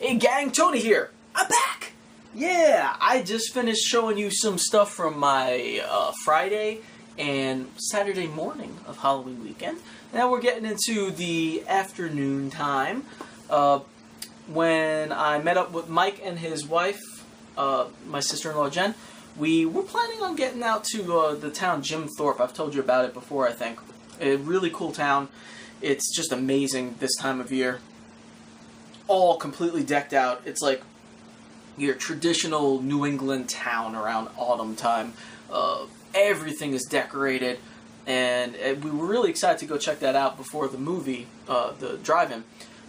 Hey gang, Tony here. I'm back. Yeah, I just finished showing you some stuff from my Friday and Saturday morning of Halloween weekend. Now we're getting into the afternoon time when I met up with Mike and his wife, my sister-in-law Jen. We were planning on getting out to the town Jim Thorpe. I've told you about it before, I think. A really cool town. It's just amazing this time of year. All completely decked out. It's like your traditional New England town around autumn time. Everything is decorated, and we were really excited to go check that out before the movie, the drive-in.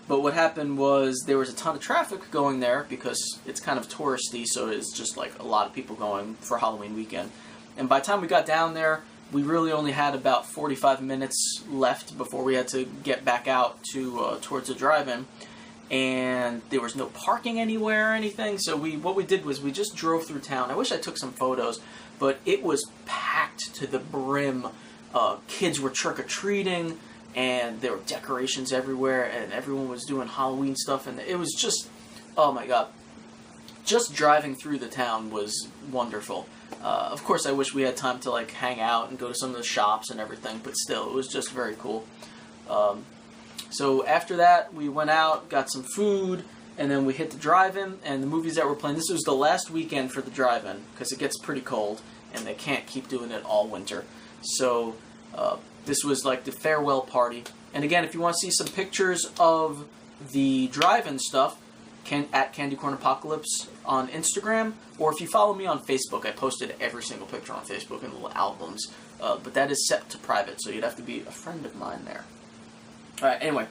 But what happened was there was a ton of traffic going there because it's kind of touristy, so it's just like a lot of people going for Halloween weekend. And by the time we got down there, we really only had about 45 minutes left before we had to get back out to towards the drive-in. And there was no parking anywhere or anything, so what we did was we just drove through town. I wish I took some photos, but it was packed to the brim. Kids were trick-or-treating, and there were decorations everywhere, and everyone was doing Halloween stuff, and it was just, oh my god. Just driving through the town was wonderful. Of course, I wish we had time to like hang out and go to some of the shops and everything, but still, it was just very cool. So after that, we went out, got some food, and then we hit the drive-in, and the movies that were playing, this was the last weekend for the drive-in, because it gets pretty cold, and they can't keep doing it all winter. So this was like the farewell party. And again, if you want to see some pictures of the drive-in stuff, at Candy Corn Apocalypse on Instagram, or if you follow me on Facebook, I posted every single picture on Facebook in little albums, but that is set to private, so you'd have to be a friend of mine there. Alright, anyway,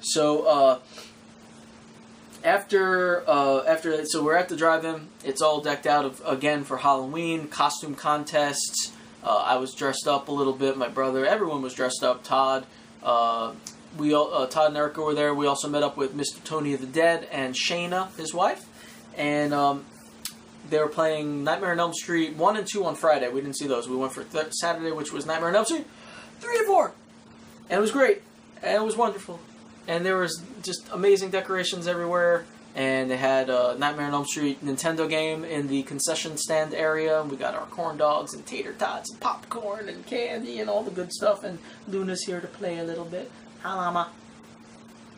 so after so we're at the drive-in. It's all decked out again for Halloween, costume contests. I was dressed up a little bit, my brother, everyone was dressed up. Todd, Todd and Erica were there. We also met up with Mr. Tony of the Dead and Shayna, his wife, and they were playing Nightmare on Elm Street 1 and 2 on Friday. We didn't see those. We went for Saturday, which was Nightmare on Elm Street 3 and 4, and it was great. And it was wonderful. And there was just amazing decorations everywhere. And they had a Nightmare on Elm Street Nintendo game in the concession stand area. We got our corn dogs and tater tots and popcorn and candy and all the good stuff. And Luna's here to play a little bit. Hi, Llama.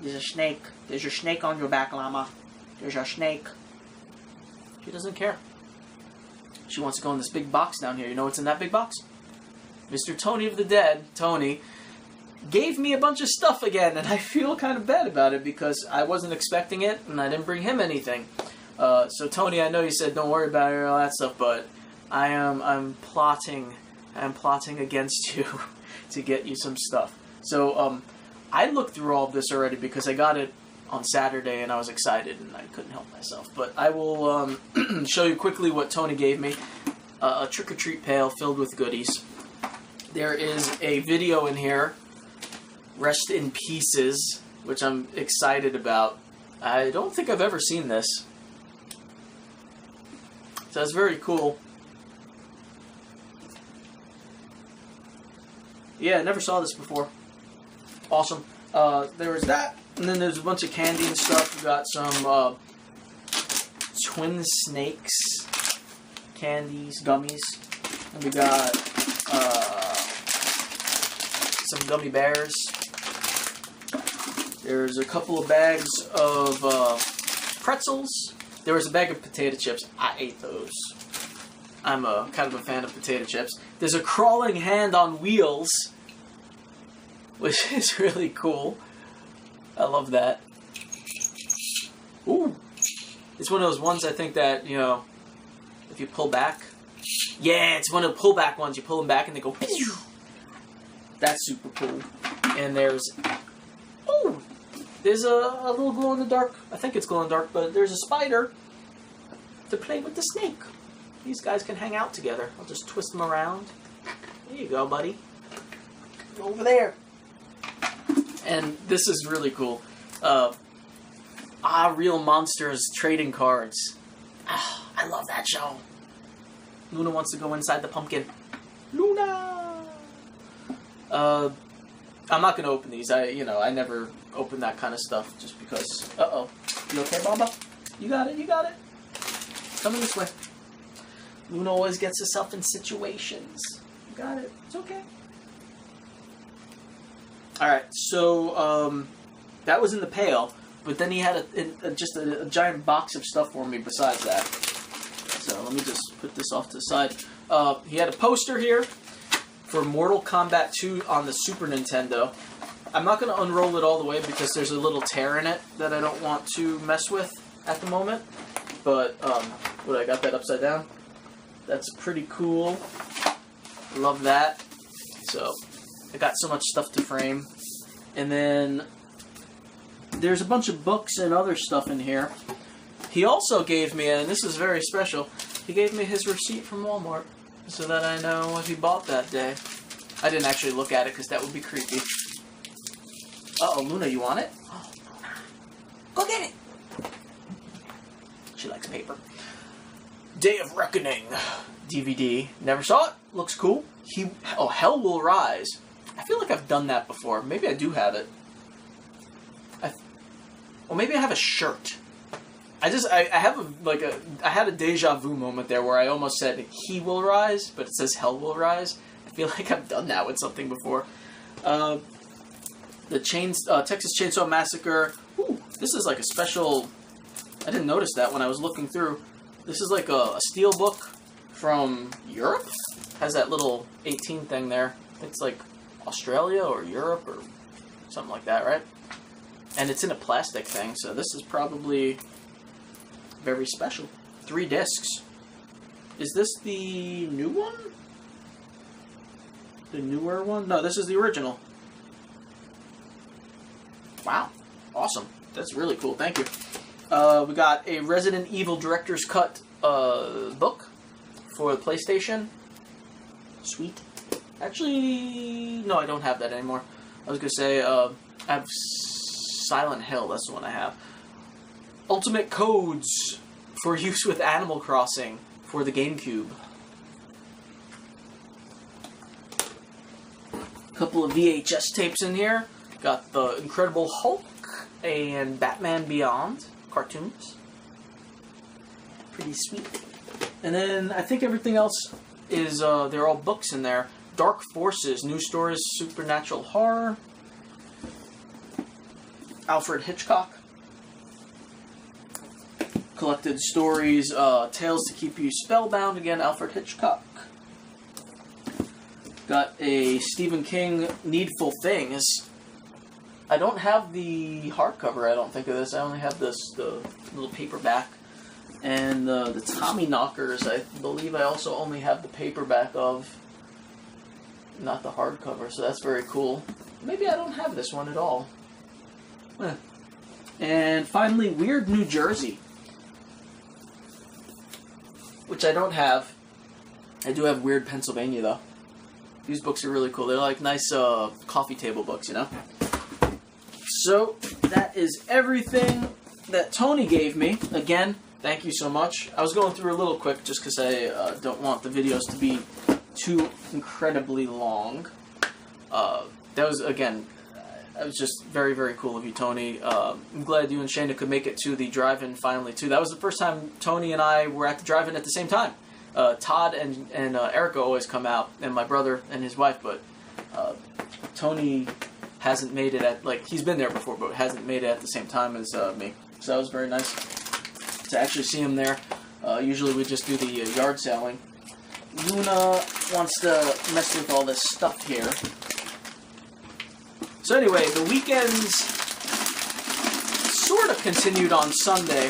There's a snake. There's your snake on your back, Llama. There's your snake. She doesn't care. She wants to go in this big box down here. You know what's in that big box? Mr. Tony of the Dead, Tony, gave me a bunch of stuff again, and I feel kind of bad about it because I wasn't expecting it, and I didn't bring him anything. So Tony, I know you said don't worry about it and all that stuff, but I'm plotting against you to get you some stuff. So I looked through all of this already because I got it on Saturday, and I was excited, and I couldn't help myself. But I will show you quickly what Tony gave me. A trick-or-treat pail filled with goodies. There is a video in here, Rest in Pieces, which I'm excited about. I don't think I've ever seen this. So that's very cool. Yeah, I never saw this before. Awesome. There was that, and then there's a bunch of candy and stuff. We got some Twin Snakes candies, gummies, and we got some gummy bears. There's a couple of bags of pretzels. There was a bag of potato chips. I ate those. I'm kind of a fan of potato chips. There's a crawling hand on wheels, which is really cool. I love that. Ooh. It's one of those ones I think that, you know, if you pull back. Yeah, it's one of the pullback ones. You pull them back and they go. That's super cool. And there's a little glow-in-the-dark, I think it's glow-in-the-dark, but there's a spider to play with the snake. These guys can hang out together. I'll just twist them around. There you go, buddy. Over there. And this is really cool. Real Monsters trading cards. I love that show. Luna wants to go inside the pumpkin. Luna! I'm not going to open these. I never open that kind of stuff just because. Uh-oh. You okay, Baba? You got it, you got it. Coming this way. Luna always gets herself in situations. You got it. It's okay. Alright, so, that was in the pail, but then he had just a giant box of stuff for me besides that. So, let me just put this off to the side. He had a poster here for Mortal Kombat 2 on the Super Nintendo. I'm not going to unroll it all the way because there's a little tear in it that I don't want to mess with at the moment. But, I got that upside down. That's pretty cool. Love that. So, I got so much stuff to frame. And then, there's a bunch of books and other stuff in here. He also gave me, and this is very special, he gave me his receipt from Walmart so that I know what he bought that day. I didn't actually look at it because that would be creepy. Uh-oh, Luna, you want it? Oh, Luna. Go get it! She likes paper. Day of Reckoning DVD. Never saw it. Looks cool. Hell Will Rise. I feel like I've done that before. Maybe I do have it. Or maybe I have a shirt. I had a deja vu moment there where I almost said He Will Rise, but it says Hell Will Rise. I feel like I've done that with something before. The Texas Chainsaw Massacre. Ooh, this is like a special. I didn't notice that when I was looking through. This is like a steel book from Europe. Has that little 18 thing there. It's like Australia or Europe or something like that, right? And it's in a plastic thing, so this is probably very special. 3 discs. Is this the new one? The newer one? No, this is the original. Wow. Awesome. That's really cool. Thank you. We got a Resident Evil Director's Cut book for the PlayStation. Sweet. Actually, no, I don't have that anymore. I was going to say, I have Silent Hill. That's the one I have. Ultimate Codes for use with Animal Crossing for the GameCube. Couple of VHS tapes in here. Got the Incredible Hulk and Batman Beyond cartoons. Pretty sweet. And then I think everything else is, they're all books in there. Dark Forces, New Stories, Supernatural Horror. Alfred Hitchcock. Collected Stories, Tales to Keep You Spellbound, again, Alfred Hitchcock. Got a Stephen King, Needful Things. I don't have the hardcover, I don't think, of this. I only have the little paperback. And the Tommyknockers, I believe I also only have the paperback of, not the hardcover, so that's very cool. Maybe I don't have this one at all. And finally, Weird New Jersey, which I don't have. I do have Weird Pennsylvania, though. These books are really cool. They're like nice coffee table books, you know? So, that is everything that Tony gave me. Again, thank you so much. I was going through a little quick just because I don't want the videos to be too incredibly long. That was, again, it was just very, very cool of you, Tony. I'm glad you and Shayna could make it to the drive-in finally, too. That was the first time Tony and I were at the drive-in at the same time. Todd and Erica always come out, and my brother and his wife, but Tony hasn't made it at, like, he's been there before, but hasn't made it at the same time as me. So that was very nice to actually see him there. Usually we just do the yard selling. Luna wants to mess with all this stuff here. So anyway, the weekends sort of continued on Sunday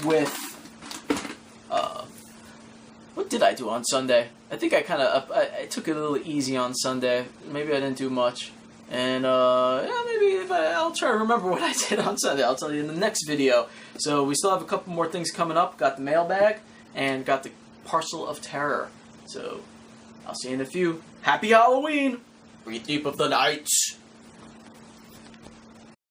with, what did I do on Sunday? I think I kind of, I took it a little easy on Sunday. Maybe I didn't do much. And, yeah, maybe if I'll try to remember what I did on Sunday. I'll tell you in the next video. So we still have a couple more things coming up. Got the mailbag and got the Parcel of Terror. So I'll see you in a few. Happy Halloween! Breathe deep of the night.